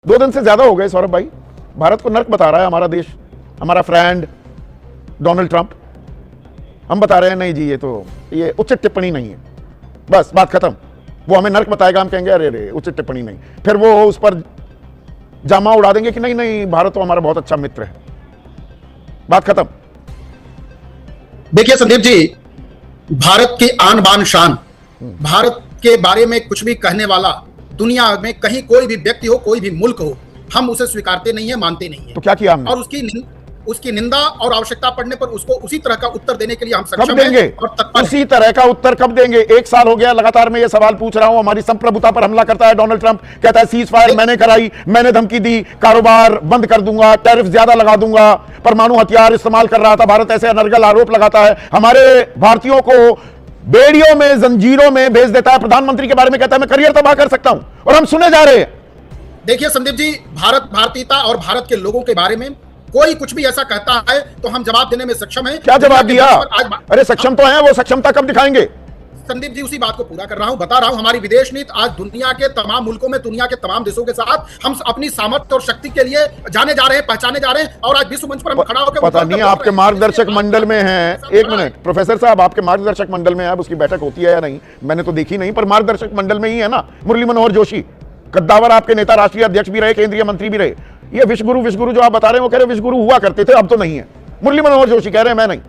2 दिन से ज्यादा हो गए सौरभ भाई, भारत को नर्क बता रहा है हमारा देश, हमारा फ्रेंड डोनाल्ड ट्रंप। हम बता रहे हैं नहीं जी ये उचित टिप्पणी नहीं है, बस बात खत्म। वो हमें नर्क बताएगा, हम कहेंगे अरे अरे उचित टिप्पणी नहीं, फिर वो उस पर जामा उड़ा देंगे कि नहीं नहीं भारत तो हमारा बहुत अच्छा मित्र है, बात खत्म। देखिए संदीप जी, भारत की आन बान शान, भारत के बारे में कुछ भी कहने वाला दुनिया में कहीं कोई भी व्यक्ति हो, कोई भी मुल्क हो, हम उसे स्वीकारते नहीं है, मानते नहीं है। तो क्या किया हमने? और उसकी निंदा और आवश्यकता पड़ने पर उसको उसी तरह का उत्तर देने के लिए हम कब सक्षम देंगे? हैं और तत्पर उसी तरह का उत्तर कब देंगे? 1 साल हो गया लगातार मैं ये सवाल पूछ रहा हूं, हमारी संप्रभुता पर हमला करता है डोनाल्ड ट्रंप, कहता है सीज फायर मैंने कराई, मैंने धमकी दी, कारोबार बंद कर दूंगा, टैरिफ ज्यादा लगा दूंगा, परमाणु हथियार इस्तेमाल कर रहा था भारत, ऐसे अनर्गल आरोप लगाता है, हमारे भारतीयों को बेड़ियों में जंजीरों में भेज देता है, प्रधानमंत्री के बारे में कहता है मैं करियर तबाह कर सकता हूं, और हम सुने जा रहे हैं। देखिए संदीप जी, भारत, भारतीयता और भारत के लोगों के बारे में कोई कुछ भी ऐसा कहता है तो हम जवाब देने में सक्षम हैं। क्या जवाब दिया? अरे सक्षम तो है, वो सक्षमता कब दिखाएंगे? संदीप जी उसी बात को पूरा कर रहा हूं, बता रहा हूं, हमारी विदेश नीति आज दुनिया के तमाम मुल्कों में, दुनिया के तमाम देशों के साथ हम अपनी सामर्थ्य और शक्ति के लिए जाने जा रहे हैं, पहचाने जा रहे हैं, और आज विश्व मंच पर हम खड़ा होकर पता नहीं आपके मार्गदर्शक मंडल में है, एक मिनट प्रोफेसर साहब, आपके मार्गदर्शक मंडल में है, अब उसकी बैठक होती है या नहीं मैंने तो देखी नहीं, पर मार्गदर्शक मंडल में ही है ना मुरली मनोहर जोशी, कद्दावर आपके नेता, राष्ट्रीय अध्यक्ष भी रहे, केंद्रीय मंत्री भी रहे। ये विश्वगुरु जो आप बता रहे हैं, वो कह रहे हैं विश्वगुरु हुआ करते थे, अब तो नहीं है। मुरली मनोहर जोशी कह रहे हैं, मैं नहीं।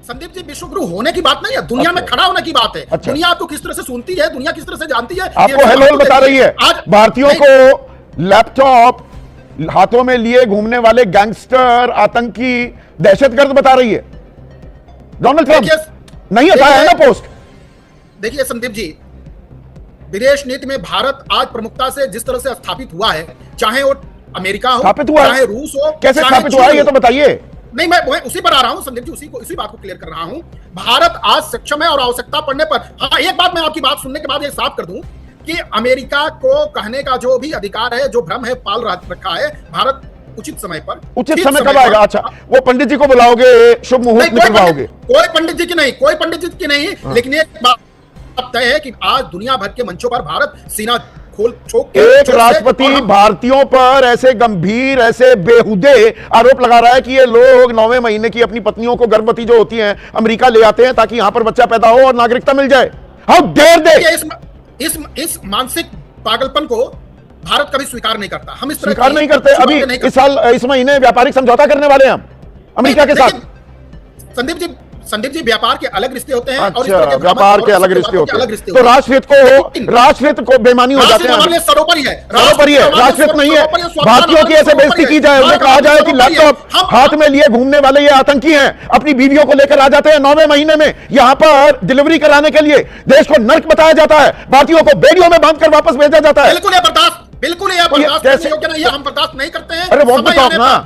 संदीप जी, विश्वगुरु होने की बात नहीं है, दुनिया में खड़ा होने की बात है। दुनिया आपको किस तरह से सुनती है, दुनिया किस तरह से जानती है, आपको हेलोल बता रही है। आज भारतीयों को लैपटॉप हाथों में लिए घूमने वाले गैंगस्टर, आतंकी, दहशतगर्द बता रही है। डोनाल्ड ट्रंप नहीं हटाया है ना पोस्ट। देखिए संदीप जी, विदेश नीति में भारत आज प्रमुखता से जिस तरह से स्थापित हुआ है, चाहे वो अमेरिका हो, चाहे रूस हो, कैसे स्थापित हुआ है ये तो बताइए। नहीं, मैं उसी पर आ रहा हूं संदीप जी, उसी बात को क्लियर कर रहा हूं। भारत आज सक्षम है और आवश्यकता पड़ने पर, हाँ एक बात मैं आपकी बात सुनने के बाद ये साफ कर दूं कि अमेरिका को कहने का जो भी अधिकार है, जो भ्रम है पाल रखा है, भारत उचित समय पर, उचित समय कब आएगा? अच्छा, वो पंडित जी को बुलाओगे, शुभ मुहूर्त निकलवाओगे? कोई पंडित जी की नहीं, लेकिन एक बात तय है कि आज दुनिया भर के मंचों पर भारत सीना खोल छोक एक राष्ट्रपति भारतीयों पर ऐसे गंभीर, ऐसे बेहुदे आरोप लगा रहा है कि ये लोग 9वें महीने की अपनी पत्नियों को, गर्भवती जो होती हैं, अमेरिका ले आते हैं ताकि यहां पर बच्चा पैदा हो और नागरिकता मिल जाए। How dare they! इस मानसिक पागलपन को भारत कभी स्वीकार नहीं करता। हम इस तरह स्वीकार नहीं करते। अभी इस महीने व्यापारिक समझौता करने वाले हैं हम अमेरिका के साथ। संदीप जी, व्यापार के अलग रिश्ते होते हैं। अच्छा, व्यापार के अलग रिश्ते होते हैं, तो राष्ट्रहित को बेईमानी हो जाते हैं। सरोपरि है, राष्ट्रहित नहीं है। भारतीयों की ऐसे बेइज्जती की जाए, उन्हें कहा जाए कि लैपटॉप हाथ में लिए घूमने वाले ये आतंकी हैं, अपनी बीवियों को लेकर आ जाते हैं 9वें महीने में यहाँ पर डिलीवरी कराने के लिए, देश को नर्क बताया जाता है, भारतीयों को बेड़ियों में बांधकर वापस भेजा जाता है। बिल्कुल हम बर्दाश्त नहीं करते हैं। अरे वॉक द टॉक ना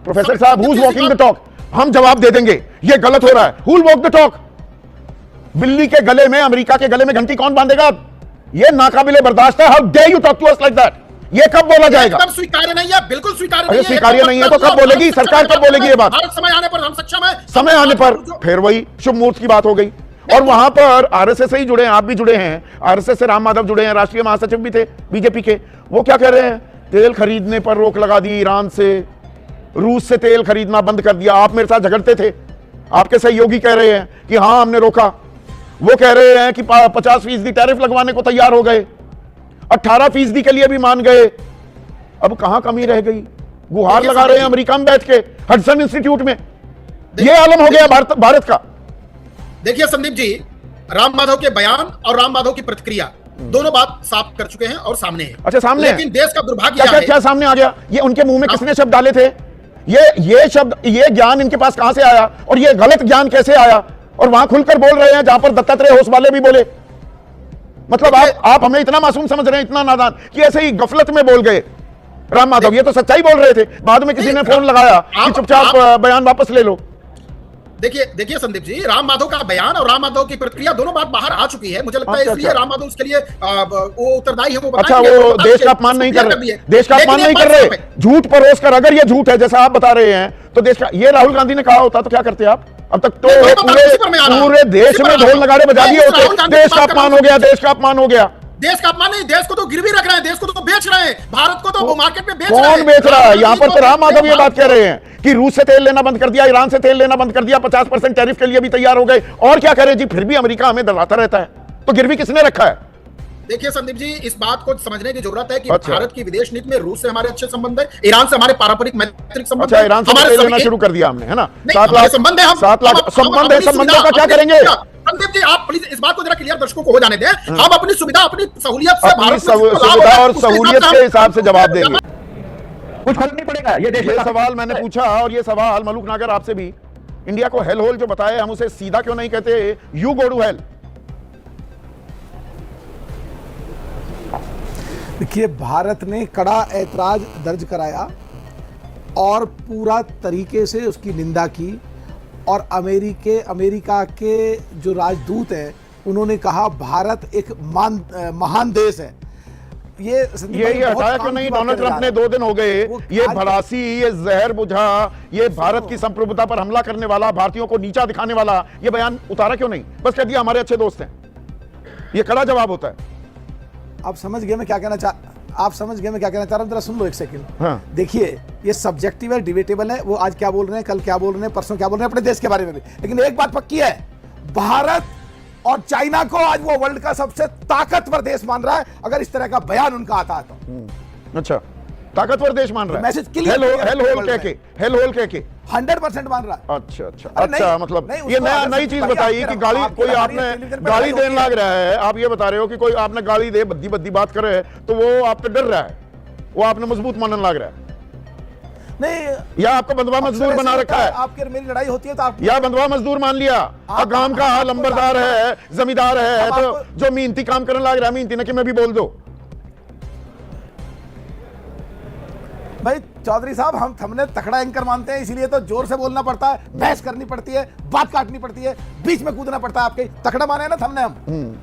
प्रोफेसर साहब, who is walking the talk? हम जवाब दे देंगे ये गलत हो रहा है। Who will walk the talk? बिल्ली के गले में, अमेरिका के गले में घंटी कौन बांधेगा? ये नाकाबिले बर्दाश्त है। How dare you talk to us like that? ये कब बोला जाएगा? एकदम स्वीकार्य नहीं है, बिल्कुल स्वीकार्य नहीं है। स्वीकार्य नहीं है तो कब बोलेगी सरकार? कब बोलेगी ये बात? समय आने पर हम सक्षम है। समय आने पर फिर वही शुभ मुहूर्त की बात हो गई। और वहां पर आरएसएस से ही जुड़े हैं, आप भी जुड़े हैं, आरएसएस से राम माधव जुड़े हैं, राष्ट्रीय महासचिव भी थे बीजेपी के। वो क्या कह रहे हैं? तेल खरीदने पर रोक लगा दी ईरान से, रूस से तेल खरीदना बंद कर दिया। आप मेरे साथ झगड़ते थे, आपके सहयोगी कह रहे हैं कि हां हमने रोका। वो कह रहे हैं कि 50% टैरिफ लगवाने को तैयार हो गए, 18% के लिए भी मान गए। अब कहां कमी रह गई? गुहार लगा रहे हैं अमेरिका में बैठ के, हडसन इंस्टीट्यूट में। यह आलम हो गया भारत का। देखिए संदीप जी, राम माधव के बयान और राम माधव की प्रतिक्रिया दोनों बात साफ कर चुके हैं और सामने है। अच्छा, सामने लेकिन देश का दुर्भाग्य क्या सामने आ गया? ये उनके मुंह में किसने शब्द डाले थे? ये शब्द, ये ज्ञान इनके पास कहां से आया? और ये गलत ज्ञान कैसे आया? और वहां खुलकर बोल रहे हैं जहां पर दत्तात्रेय होश वाले भी बोले। मतलब आप हमें इतना मासूम समझ रहे हैं, इतना नादान, कि ऐसे ही गफलत में बोल गए राम माधव। ये तो सच्चाई बोल रहे थे, बाद में किसी ने फोन लगाया कि चुपचाप बयान वापस ले लो। देखिए संदीप जी, राम माधव का बयान और राम माधव की प्रतिक्रिया दोनों बात बाहर आ चुकी है। मुझे लगता है इसलिए राम माधव उसके लिए वो उत्तरदायी है। वो अच्छा, वो देश का अपमान नहीं कर रहे, देश का अपमान नहीं कर रहे, झूठ परोस कर। अगर ये झूठ है जैसा आप बता रहे हैं तो देश का, ये राहुल गांधी ने कहा होता तो क्या करते आप? अब तक तो पूरे देश में ढोल नगाड़े बजा दिए होते, देश का अपमान हो गया, देश का अपमान हो गया। देश का अपमान नहीं, देश को तो गिरवी रख रहे हैं, देश को तो बेच रहे हैं, भारत को तो मार्केट में बेच रहे हैं। कौन बेच रहा है? यहां पर तो राम माधव ये बात कह रहे हैं कि रूस से तेल लेना बंद कर दिया, ईरान से तेल लेना बंद कर दिया, 50% टैरिफ के लिए भी तैयार हो गए, और क्या करें जी, फिर भी अमेरिका हमें डराता रहता है। तो गिरवी किसने रखा है? देखिए संदीप जी, इस बात को समझने की जरूरत है कि अच्छा। भारत की विदेश नीति में रूस से हमारे अच्छे संबंध है, ईरान से हमारे पारंपरिक मैत्रिक संबंध अच्छा, है, ईरान से हमारे तेल लेना सभी- शुरू कर दिया हमने, है ना? नहीं, 7 हमारे लाख संबंध है, हम 7 लाख हम संबंध है, अपनी संबंधों सुविधा, का क्या अपनी करेंगे? सुविधा। संदीप जी, आप प्लीज इस बात को जरा क्लियर दर्शकों को हो जाने दें। हम अपनी सुविधा, अपनी सहूलियत से अपनी भारत में जिसको लाभ हो सुविधा रहा है, और उसके हिसाब सहूलियत से के हम- हिसाब से जवाब देंगे। कुछ फर्क नहीं पड़ेगा। ये देश ये सवाल मैंने पूछा, और ये सवाल मलूक नागर आपसे भी, इंडिया को हेल होल जो बताए, हम उसे सीधा क्यों नहीं कहते यू गो टू हेल? देखिए, भारत ने कड़ा ऐतराज दर्ज कराया और पूरा तरीके से उसकी निंदा की, और अमेरिका के जो राजदूत हैं उन्होंने कहा भारत एक महान देश है। ये हटाया क्यों नहीं? डोनाल्ड ट्रंप ने 2 दिन हो गए, ये भड़ासी, ये जहर बुझा, ये भारत की संप्रभुता पर हमला करने वाला, भारतीयों को नीचा दिखाने वाला ये बयान उतारा क्यों नहीं? बस कह दिया हमारे अच्छे दोस्त हैं। ये कड़ा जवाब होता है। आप समझ गए मैं क्या कहना चाह रहा हूं? जरा सुन लो एक सेकंड। हाँ। देखिए, ये सब्जेक्टिव है, डिबेटेबल है, वो आज क्या बोल रहे हैं, कल क्या बोल रहे हैं, परसों क्या बोल रहे हैं अपने देश के बारे में भी, लेकिन एक बात पक्की है, भारत और चाइना को आज वो वर्ल्ड का सबसे ताकतवर देश मान रहा है, अगर इस तरह का बयान उनका आता है तो। अच्छा, ताकतवर देश मान रहा है, मैसेज क्लियर हेल होल कह के 100% मान रहा है। अच्छा अच्छा अरे अच्छा, नहीं, मतलब नहीं, ये उसको नया अगर नई से चीज बढ़िया बताई आपके कि गाली, आपके कोई हमारी आपने टेलीविजन पे गाली लड़ाई देने होती लग रहा है, आप ये बता रहे हो कि कोई आपने गाली दे, बद्दी बद्दी बात करे तो वो आप पे डर रहा है, वो आपने मजबूत मानने लग रहा है, नहीं, या आपको बंधुआ मजदूर बना रखा है, आपके मेरी लड़ाई होती है तो आप या बंधुआ मजदूर मान लिया, और गांव का लंबरदार है, जमींदार है, तो जो मेहनती काम करने लग रहा है, मेहनती ने कि मैं भी बोल दो। भाई चौधरी साहब, हमने तकड़ा एंकर मानते हैं, इसीलिए तो जोर से बोलना पड़ता है, बहस करनी पड़ती है, बात काटनी पड़ती है, बीच में कूदना पड़ता है। आपके तकड़ा माने ना हमने, हम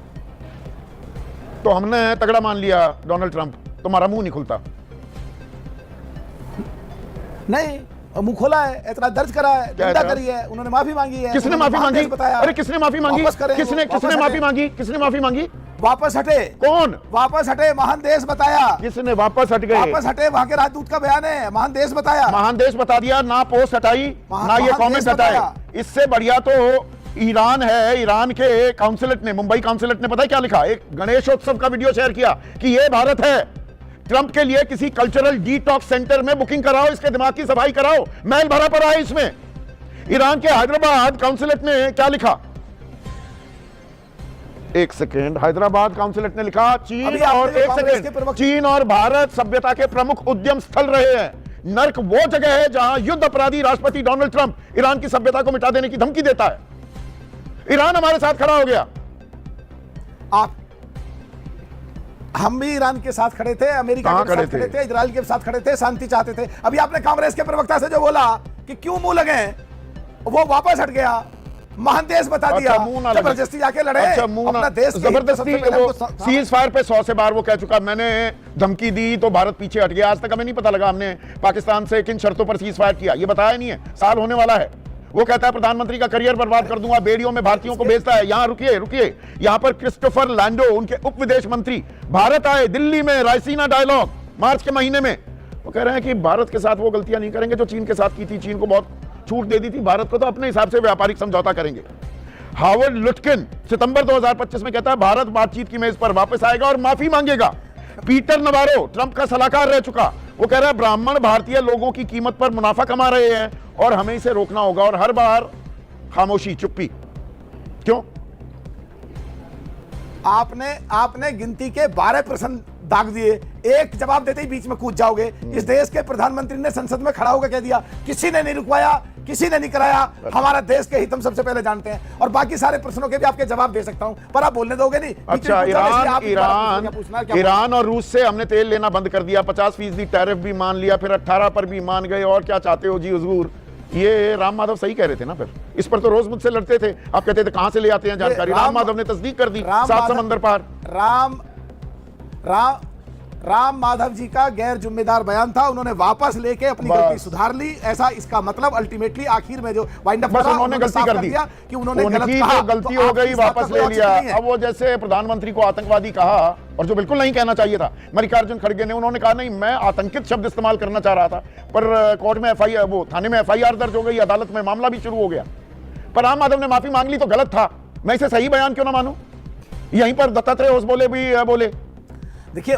तो हमने तगड़ा मान लिया डोनाल्ड ट्रंप, तुम्हारा मुंह नहीं खुलता। नहीं, मुंह खोला है, ऐतराज दर्ज करा है, क्या निंदा ऐतराज? करी है, उन्होंने माफी मांगी है। किसने उन्होंने माफी मांगी? बताया। अरे किसने माफी मांगी? वापस करें, किसने वापस माफी हटे। मांगी? किसने माफी मांगी? वापस हटे। कौन वापस हटे? महान देश बताया। किसने वापस हट गए? वापस हटे, वहां के राजदूत का बयान है, महान देश बताया। महान देश बता दिया, ना पोस्ट हटाई, ना ये महान कमेंट देश हटाए। बताया। इससे बढ़िया तो ईरान है, ईरान के काउंसिलेट ने, मुंबई काउंसिलेट ने पता है क्या लिखा? एक गणेशोत्सव का वीडियो शेयर किया कि ये भारत है, ट्रंप के लिए किसी कल्चरल डिटॉक्स सेंटर में बुकिंग कराओ, इसके दिमाग की सफाई कराओ, मैल भरा पड़ा है इसमें। ईरान के हैदराबाद काउंसिलेट ने क्या लिखा? एक सेकेंड, हैदराबाद काउंसिलेट ने लिखा, चीन और एक सेकेंड, चीन और भारत सभ्यता के प्रमुख उद्यम स्थल रहे हैं। नर्क वो जगह है जहां युद्ध अपराधी राष्ट्रपति डोनाल्ड ट्रंप ईरान की सभ्यता को मिटा देने की धमकी देता है। ईरान हमारे साथ खड़ा हो गया। हम भी ईरान के साथ खड़े थे, अमेरिका के साथ खड़े थे, इजराइल के साथ खड़े थे, शांति चाहते थे। अभी आपने कांग्रेस के प्रवक्ता से जो बोला कि क्यों मुंह लगे, वो वापस हट गया, महान देश बता दिया। जबरदस्ती जाके लड़े, अपना देश जबरदस्ती सीज फायर पे 100 से बार वो कह चुका, मैंने धमकी दी तो भारत पीछे हट गया। आज तक हमें नहीं पता लगा हमने पाकिस्तान से किन शर्तों पर सीज फायर किया, ये बताया नहीं है। साल होने वाला है। वो कहता है प्रधानमंत्री का करियर बर्बाद कर दूंगा, बेड़ियों में भारतीयों को भेजता है। यहां रुकिए, यहां पर क्रिस्टोफर लैंडो, उनके उप विदेश मंत्री भारत आए, दिल्ली में रायसीना डायलॉग मार्च के महीने में। वो कह रहे हैं कि भारत के साथ वो गलतियां नहीं करेंगे जो चीन के साथ की थी। चीन को बहुत छूट दे दी थी, भारत को तो अपने हिसाब से व्यापारिक समझौता करेंगे। हावर्ड लुटकिन सितंबर 2025 में कहता है भारत बातचीत की मेज पर वापस आएगा और माफी मांगेगा। पीटर नवारो ट्रंप का सलाहकार रह चुका, वो कह रहा है ब्राह्मण भारतीय लोगों की कीमत पर मुनाफा कमा रहे हैं और हमें इसे रोकना होगा। और हर बार खामोशी, चुप्पी। क्यों? आपने गिनती के 12 प्रश्न दाग दिए, एक जवाब देते ही बीच में कूद जाओगे। इस देश के प्रधानमंत्री ने संसद में खड़ा होकर कह दिया, किसी ने नहीं रुकवाया, किसी ने नहीं कराया, हमारा देश के हित हम सबसे पहले जानते हैं, और बाकी सारे प्रश्नों के भी आपके जवाब दे सकता हूं, पर आप बोलने दोगे नहीं। अच्छा, ईरान और रूस से हमने तेल लेना बंद कर दिया, 50% टैरिफ भी मान लिया, फिर 18 पर भी मान गए, और क्या चाहते हो जी हुजूर। ये राम माधव सही कह रहे थे ना, फिर इस पर तो रोज मुझसे लड़ते थे। आप कहते थे कहां से ले आते हैं जानकारी। राम माधव ने तस्दीक कर दी, 7 समंदर पार। राम माधव जी का गैर जिम्मेदार बयान था, उन्होंने वापस लेके अपनी बस। गलती सुधार ली। ऐसा इसका मतलब अल्टीमेटली आखिर में जो वाइंड अप बस करा, उन्होंने गलती साफ कर दी कि उन्होंने गलत उनकी कहा। जो गलती तो हो आप गई इस बात का वापस कोई ले औचित्य लिया। नहीं है। अब वो जैसे प्रधानमंत्री को आतंकवादी कहा और जो बिल्कुल नहीं कहना चाहिए था, मल्लिकार्जुन खड़गे ने उन्होंने कहा नहीं मैं आतंकित शब्द इस्तेमाल करना चाह रहा था, पर कोर्ट में एफआईआर, वो थाने में एफआईआर दर्ज हो गई, अदालत में मामला भी शुरू हो गया। पर राम माधव ने माफी मांग ली तो गलत था, मैं इसे सही बयान क्यों ना मानूं? यहीं पर दत्तात्रेय होसबोले भी बोले। देखिए,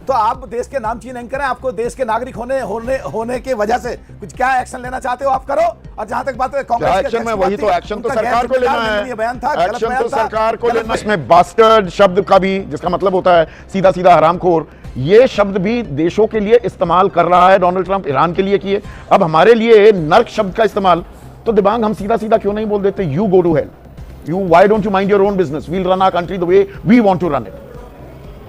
तो आप देश के नामचीन एंकर हैं, आपको देश के नागरिक होने की वजह से कुछ क्या एक्शन लेना चाहते हो आप करो। और जहां तक बात है कांग्रेस के एक्शन में, अध्यक्ष वही की तो बात थी, एक्शन तो उनका सरकार को लेना है, गैर बयान था, गलत एक्शन बयान तो था, सरकार को गलत लेना। इसमें बास्टर्ड शब्द का भी, जिसका मतलब होता है सीधा सीधा हरामखोर, ये शब्द भी देशों के लिए इस्तेमाल कर रहा है डोनाल्ड ट्रंप, ईरान के लिए किए, अब हमारे लिए नर्क शब्द का इस्तेमाल। तो दिबांग हम सीधा सीधा क्यों नहीं बोल देते you go to hell, you why don't you mind your own business, we'll run our country the way we want to run it.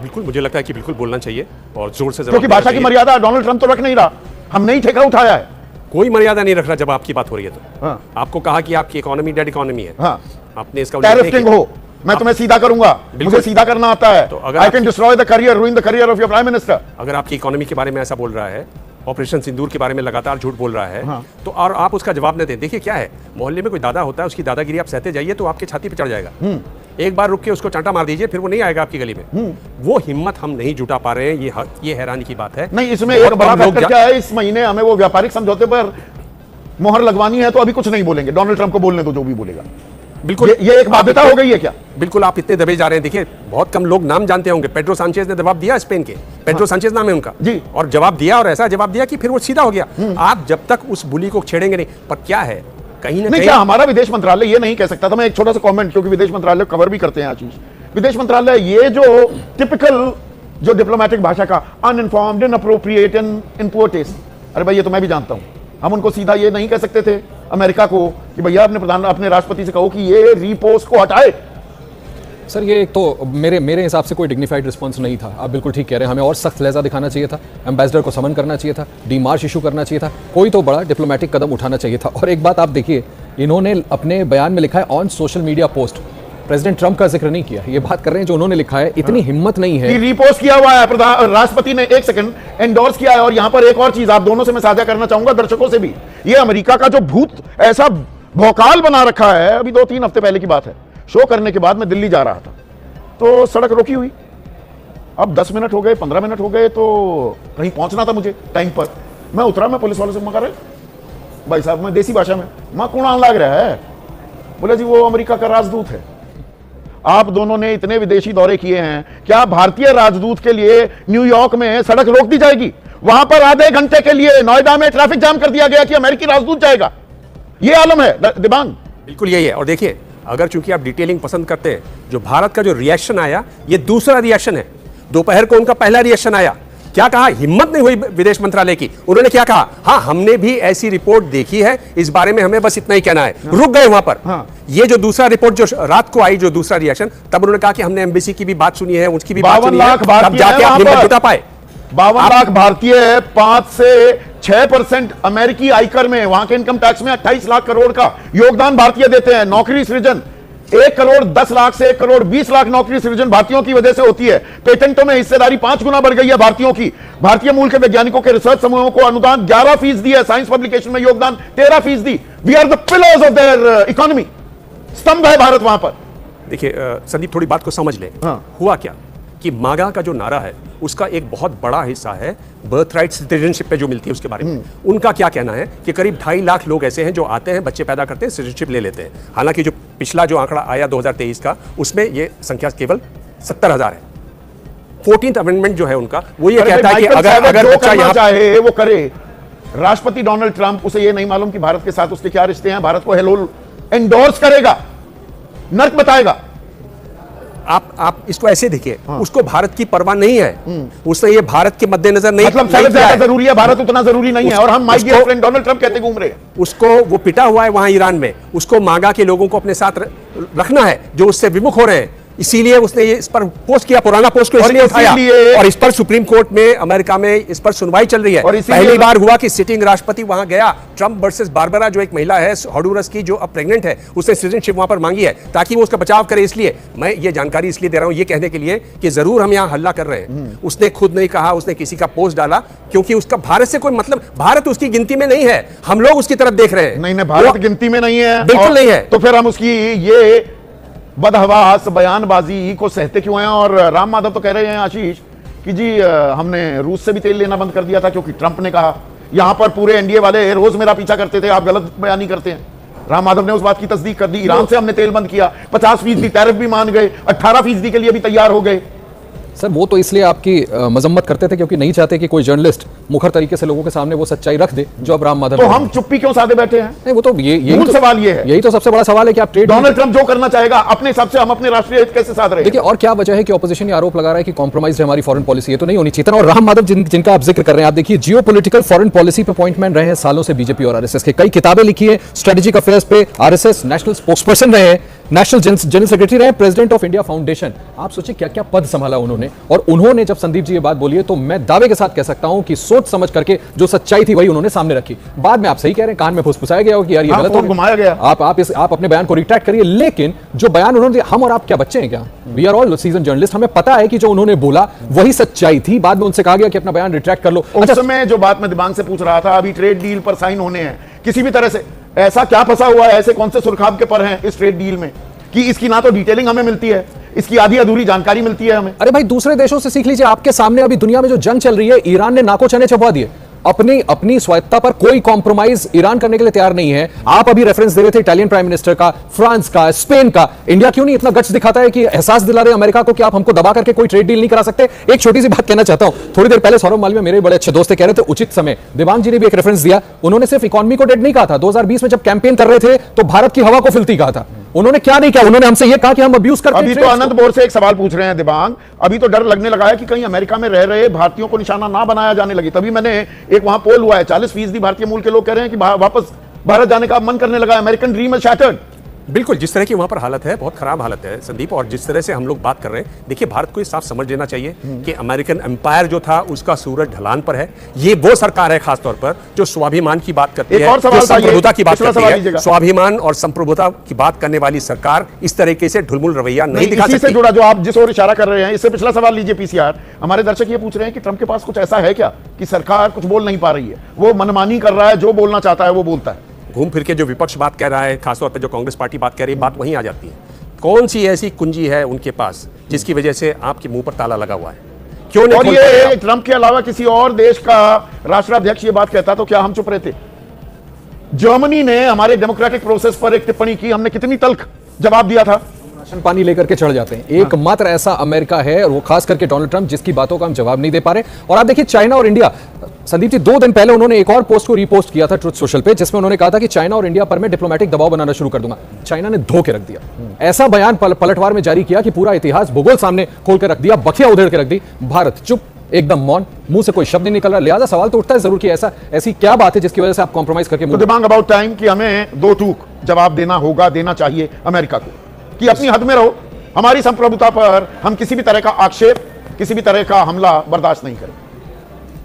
बिल्कुल, मुझे लगता है कि बिल्कुल बोलना चाहिए और जोर से जवाब क्योंकि देना भाषा की चाहिए। मर्यादा डोनाल्ड ट्रंप तो रख नहीं रहा, हमने ही ठेका उठाया है। कोई मर्यादा नहीं रख रहा जब आपकी बात हो रही है तो। हाँ। आपको कहा कि आपकी इकोनॉमी डेड इकोनॉमी है। हाँ। आपने इसका उल्लेख टैरिफ नहीं किंग किया। हो, मैं तुम्हें सीधा करूंगा, मुझे सीधा करना आता है, तो अगर I can destroy the career, रूइन the career of your prime minister. अगर आपकी इकोनॉमी के बारे में ऐसा बोल रहा है, ऑपरेशन सिंदूर के बारे में लगातार झूठ बोल रहा है, हाँ। तो और आप उसका जवाब न दें। देखिए क्या है, मोहल्ले में कोई दादा होता है, उसकी दादागिरी आप सहते जाइए तो आपके छाती पे चढ़ जाएगा। एक बार रुक के उसको चांटा मार दीजिए, फिर वो नहीं आएगा आपकी गली में। वो हिम्मत हम नहीं जुटा पा रहे हैं, ये हैरानी की बात है। नहीं, इसमें बहुत एक बड़ा कम लोग फैक्टर क्या है, इस महीने हमें वो व्यापारिक समझौते पर मोहर लगवानी है, तो अभी कुछ नहीं बोलेंगे, डोनाल्ड ट्रंप को बोलने दो जो भी बोलेगा। बिल्कुल ये एक बाध्यता हो गई है क्या? बिल्कुल, आप इतने दबे जा रहे हैं। देखिए, बहुत कम लोग नाम जानते होंगे। पेड्रो सांचेज ने जवाब दिया स्पेन के, पेड्रो सांचेज नाम है उनका जी। और जवाब दिया, और ऐसा जवाब दिया कि फिर वो सीधा हो गया। आप जब तक उस बुली को छेड़ेंगे नहीं, पर क्या है, कहीं ना नहीं, कहीं क्या हमारा विदेश मंत्रालय ये नहीं कह सकता था? मैं एक छोटा सा कमेंट, क्योंकि विदेश मंत्रालय कवर भी करते हैं आशीष, विदेश मंत्रालय ये जो टिपिकल जो डिप्लोमेटिक भाषा का uninformed, inappropriate and in poor taste, अरे भाई ये तो मैं भी जानता हूं, हम उनको सीधा ये नहीं कह सकते थे अमेरिका को कि भैया अपने राष्ट्रपति से कहो कि ये रीपोस्ट को हटाए। सर, ये एक तो मेरे हिसाब से कोई डिग्निफाइड रिस्पांस नहीं था। आप बिल्कुल ठीक कह रहे हैं, हमें और सख्त लहजा दिखाना चाहिए था, एम्बेसडर को समन करना चाहिए था, डीमार्च इशू करना चाहिए था, कोई तो बड़ा डिप्लोमेटिक कदम उठाना चाहिए था। और एक बात आप देखिए, इन्होंने अपने बयान में लिखा है on social media post, president Trump का जिक्र नहीं किया। ये बात कर रहे हैं जो उन्होंने लिखा है, इतनी हिम्मत नहीं है कि रीपोस्ट किया हुआ है, राष्ट्रपति ने एक सेकंड एंडोर्स किया है। और यहां पर एक और चीज आप दोनों से मैं साझा करना चाहूंगा, दर्शकों से भी, ये अमेरिका का जो भूत ऐसा भौकाल बना रखा है, अभी 2-3 हफ्ते पहले की बात है, शो करने के बाद मैं दिल्ली जा रहा था तो सड़क रोकी हुई, अब 10 मिनट हो गए, 15 मिनट हो गए, तो कहीं पहुंचना था मुझे टाइम पर, मैं उतरा, मैं पुलिस वाले से मगा रहे भाई साहब, मैं देसी भाषा में, मां कौन लग रहा है? बोले जी वो अमेरिका का राजदूत है। आप दोनों ने इतने विदेशी दौरे किए हैं, क्या भारतीय राजदूत के लिए न्यूयॉर्क में सड़क रोक दी जाएगी? वहां पर आधे घंटे के लिए नोएडा में ट्रैफिक जाम कर दिया गया कि अमेरिकी राजदूत जाएगा। ये आलम है दिबांग। बिल्कुल यही है। और देखिए, अगर चूंकि आप डिटेलिंग पसंद करते हैं, जो भारत का जो रिएक्शन आया, ये दूसरा रिएक्शन है। दोपहर को उनका पहला रिएक्शन आया, क्या कहा? हिम्मत नहीं हुई विदेश मंत्रालय की। उन्होंने क्या कहा? हाँ, हमने भी ऐसी रिपोर्ट देखी है, इस बारे में हमें बस इतना ही कहना है। रुक गए वहां पर। हाँ। ये जो दूसरा रिपोर्ट जो रात को आई, जो दूसरा रिएक्शन, तब उन्होंने कहा कि हमने एम्बेसी की भी बात सुनी है, उसकी भी बात 52 सुनी है, लाख भारतीय तब जाके हैं आप वहां हिम्मत पर। जुटा पाए। 52 लाख भारतीय है, 5 से 6% अमेरिकी आयकर में, वहां के इनकम टैक्स में 28 लाख करोड़ का योगदान भारतीय देते हैं। नौकरी सृजन 1 करोड़ 10 लाख से 1 करोड़ 20 लाख नौकरी सृजन भारतीयों की वजह से होती है। पेटेंटों में हिस्सेदारी 5 गुना बढ़ गई है भारतीयों की। भारतीय मूल के वैज्ञानिकों के रिसर्च समूहों को अनुदान 11% है, साइंस पब्लिकेशन में योगदान 13%। We are the pillars of their economy. स्तंभ है भारत वहां पर। देखिए संदीप, थोड़ी बात को समझ ले। हाँ। हुआ क्या कि मागा का जो नारा है, उसका एक बहुत बड़ा हिस्सा है बर्थ राइट सिटीजनशिप पे जो मिलती है उसके बारे में। उनका क्या कहना है कि करीब 2.5 लाख लोग ऐसे हैं जो आते हैं, बच्चे पैदा करते हैं, सिटीजनशिप ले लेते हैं। हालांकि जो पिछला जो आंकड़ा आया 2023 का, उसमें ये संख्या केवल 70,000 है। 14th अमेंडमेंट जो है उनका, वो ये कहता है कि अगर बच्चा यहाँ चाहे वो करे। राष्ट्रपति डोनाल्ड ट्रंप, उसे ये नहीं मालूम कि भारत के साथ उसके क्या रिश्ते हैं, भारत को हेलो एंडोर्स करेगा, नर्क बताएगा। आप इसको ऐसे देखिए, उसको भारत की परवाह नहीं है। उसने ये भारत के मद्देनजर नहीं, मतलब नहीं किया है। जरूरी है, भारत उतना जरूरी नहीं है, और हम my dear friend Donald Trump कहते घूम रहे हैं। उसको वो पिटा हुआ है वहां ईरान में, उसको मागा के लोगों को अपने साथ रखना है जो उससे विमुख हो रहे हैं। इसीलिए उसने ये इस पर पोस्ट किया, पुराना पोस्ट को इसलिए उठाया, और इस पर सुप्रीम कोर्ट में अमेरिका में इस पर सुनवाई चल रही है। और पहली बार हुआ कि सिटिंग राष्ट्रपति वहां गया, ट्रंप वर्सेस बारबरा जो एक महिला है हॉन्डुरस की जो अब प्रेग्नेंट है, उसने सिटीजनशिप वहां पर मांगी है ताकि वो उसका बचाव करे। इसलिए मैं ये जानकारी इसलिए दे रहा हूं, ये कहने के लिए कि जरूर हम यहां हल्ला कर रहे हैं। उसने खुद नहीं कहा, उसने किसी का पोस्ट डाला, क्योंकि उसका भारत से कोई मतलब, भारत उसकी गिनती में नहीं है, हम लोग उसकी तरफ देख रहे हैं। नहीं, भारत गिनती में नहीं है, बिल्कुल नहीं है। तो फिर हम उसकी ये बदहवास बयानबाजी को सहते क्यों हैं? और राम माधव तो कह रहे हैं आशीष कि जी हमने रूस से भी तेल लेना बंद कर दिया था क्योंकि ट्रंप ने कहा। यहां पर पूरे एनडीए वाले रोज मेरा पीछा करते थे, आप गलत बयानी करते हैं। राम माधव ने उस बात की तस्दीक कर दी, ईरान से हमने तेल बंद किया, 50% टैरिफ भी मान गए, 18% के लिए भी तैयार हो गए। सर वो तो इसलिए आपकी मजम्मत करते थे क्योंकि नहीं चाहते कि कोई जर्नलिस्ट मुखर तरीके से लोगों के सामने वो सच्चाई रख दे जो अब राम माधव। तो हम चुप्पी क्यों साधे बैठे हैं? नहीं, वो तो यही तो सवाल ये है, यही तो सबसे बड़ा सवाल है कि आप ट्रेड डोनाल्ड ट्रंप जो करना चाहेगा अपने हिसाब से हम अपने राष्ट्रीय हित कैसे साध रहे हैं? देखिए, और क्या वजह है कि ऑपोजिशन ये आरोप लगा रहा है कि कॉम्प्रोमाइज हमारी फॉरेन पॉलिसी, ये तो नहीं होनी चाहिए। और राम माधव जिनका आप जिक्र कर रहे हैं, आप देखिए जियोपॉलिटिकल फॉरेन पॉलिसी पे अपॉइंटमेंट रहे हैं सालों से बीजेपी और आरएसएस के, कई किताबें लिखी है स्ट्रेटेजिक अफेयर्स पे, आरएसएस नेशनल स्पोक्सपर्सन रहे हैं, नेशनल जनरल सेक्रेटरी रहे, प्रेसिडेंट ऑफ इंडिया फाउंडेशन। आप सोचिए क्या क्या पद संभाला उन्होंने। और उन्होंने जब संदीप जी ये बात बोली है तो मैं दावे के साथ कह सकता हूं कि सोच समझ करके जो सच्चाई थी वही उन्होंने सामने रखी। बाद में आप सही कह रहे हैं, कान में फुसफुसाया गया हो कि यार ये गलत हो, घुमाया गया। आप अपने बयान को रिट्रैक्ट करिए, लेकिन जो बयान उन्होंने दिया, हम और आप क्या बच्चे हैं क्या? We are all season journalist, हमें पता है कि जो उन्होंने बोला वही सच्चाई थी। बाद में उनसे कहा गया कि अपना बयान रिट्रैक्ट कर लो। उस समय जो बात मैं दिमाग से पूछ रहा था, अभी ट्रेड डील पर साइन होने हैं, किसी भी तरह से ऐसा क्या फंसा हुआ है, ऐसे कौन से सुरखाब के पर हैं इस ट्रेड डील में कि इसकी ना तो डिटेलिंग हमें मिलती है, इसकी आधी अधूरी जानकारी मिलती है हमें। अरे भाई, दूसरे देशों से सीख लीजिए। आपके सामने अभी दुनिया में जो जंग चल रही है, ईरान ने नाको चने चबा दिए, अपनी स्वायत्ता पर कोई कॉम्प्रोमाइज ईरान करने के लिए तैयार नहीं है। आप अभी रेफरेंस दे रहे थे इटालियन प्राइम मिनिस्टर का, फ्रांस का, स्पेन का। इंडिया क्यों नहीं इतना गट्स दिखाता है कि एहसास दिला रहे अमेरिका को कि आप हमको दबा करके कोई ट्रेड डील नहीं करा सकते? एक छोटी सी बात कहना चाहता हूं, थोड़ी देर पहले सौरभ मालवीय मेरे बड़े अच्छे दोस्त कह रहे थे उचित समय, दिवांग जी ने भी एक रेफरेंस दिया, उन्होंने सिर्फ इकोनॉमी को डेड नहीं कहा था। 2020 में जब कैंपेन कर रहे थे तो भारत की हवा को फिलती कहा था। उन्होंने क्या नहीं किया, उन्होंने हमसे यह कहा कि हम अब्यूज करते हैं। अभी तो अनंत बोर से एक सवाल पूछ रहे हैं दिबांग, अभी तो डर लगने लगा है कि कहीं अमेरिका में रह रहे भारतीयों को निशाना ना बनाया जाने लगे। तभी मैंने एक वहां पोल हुआ है, 40% भारतीय मूल के लोग कह रहे हैं कि वापस भारत जाने का मन करने लगा, अमेरिकन ड्रीम इज शैटर्ड। बिल्कुल, जिस तरह की वहां पर हालत है, बहुत खराब हालत है संदीप, और जिस तरह से हम लोग बात कर रहे हैं, देखिए भारत को ये साफ समझ लेना चाहिए कि अमेरिकन एम्पायर जो था उसका सूरज ढलान पर है। ये वो सरकार है खासतौर पर जो स्वाभिमान की बात करती है, जो संप्रभुता की बात करती है। स्वाभिमान और संप्रभुता की बात करने वाली सरकार इस तरीके से ढुलमुल रवैया नहीं दिखा सकती। इससे जुड़ा जो आप जिस ओर इशारा कर रहे हैं, इससे पिछला सवाल लीजिए पीसीआर। हमारे दर्शक ये पूछ रहे हैं कि ट्रंप के पास कुछ ऐसा है क्या कि सरकार कुछ बोल नहीं पा रही है, वो मनमानी कर रहा है, जो बोलना चाहता है वो बोलता है। घूम फिर के जो विपक्ष बात कह रहा है, खासतौर पर जो कांग्रेस पार्टी बात कह रही है, बात वहीं आ जाती है। कौन सी ऐसी कुंजी है उनके पास जिसकी वजह से आपके मुंह पर ताला लगा हुआ है? क्यों नहीं? और ये ट्रंप के अलावा किसी और देश का राष्ट्राध्यक्ष ये बात कहता तो क्या हम चुप रहते? जर्मनी ने हमारे डेमोक्रेटिक प्रोसेस पर एक टिप्पणी की, हमने कितनी तल्ख जवाब दिया था। राशन पानी लेकर के चढ़ जाते हैं। एकमात्र ऐसा अमेरिका है, और वो खास करके डोनाल्ड ट्रंप, जिसकी बातों का हम जवाब नहीं दे पा रहे। और आप देखिए चाइना और इंडिया, संदीप जी 2 दिन पहले उन्होंने एक और पोस्ट को रीपोस्ट किया था ट्रुथ सोशल पे, जिसमें उन्होंने कहा था कि चाइना और इंडिया पर मैं डिप्लोमेटिक दबाव बनाना शुरू कर दूंगा। चाइना ने धो के रख दिया, ऐसा बयान पलटवार में जारी किया कि पूरा इतिहास भूगोल सामने खोल के रख दिया, बखिया उधेड़ के रख दी। भारत चुप, एकदम मौन, मुंह से कोई शब्द नहीं निकल रहा। लिहाजा सवाल तो उठता है जरूर कि ऐसी क्या बात है जिसकी वजह से आप कॉम्प्रोमाइज करके तो डिमांड अबाउट टाइम कि हमें 2 टूक जवाब देना होगा, देना चाहिए अमेरिका को कि अपनी हद में रहो, हमारी संप्रभुता पर हम किसी भी तरह का आक्षेप, किसी भी तरह का हमला बर्दाश्त नहीं करें।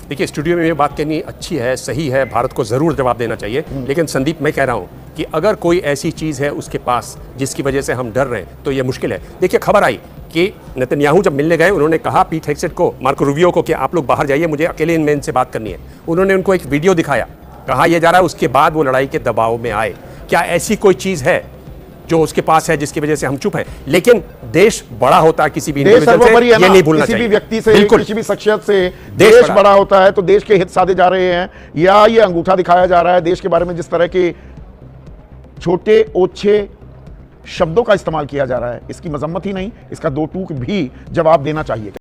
देखिए, स्टूडियो में ये बात कहनी अच्छी है, सही है, भारत को जरूर जवाब देना चाहिए। लेकिन संदीप, मैं कह रहा हूं कि अगर कोई ऐसी चीज है उसके पास जिसकी वजह से हम डर रहे हैं तो ये मुश्किल है। देखिए, खबर आई कि नेतन्याहू जब मिलने गए, उन्होंने कहा पीट हेगसेट को, मार्को रूबियो को, कि आप लोग बाहर जाइए, मुझे अकेले इनसे बात करनी है। उन्होंने उनको एक वीडियो दिखाया, कहा यह जा रहा है, उसके बाद वो लड़ाई के दबाव में आए। क्या ऐसी कोई चीज है जो उसके पास है जिसकी वजह से हम चुप हैं? लेकिन देश बड़ा होता है, किसी भी इंडिविजुअल से ये नहीं भूलना चाहिए, किसी भी व्यक्ति से, किसी भी शख्सियत से देश बड़ा होता है। तो देश के हित साधे जा रहे हैं या ये अंगूठा दिखाया जा रहा है देश के बारे में, जिस तरह के छोटे ओछे शब्दों का इस्तेमाल किया जा रहा है, इसकी मजम्मत ही नहीं, इसका 2 टूक भी जवाब देना चाहिए।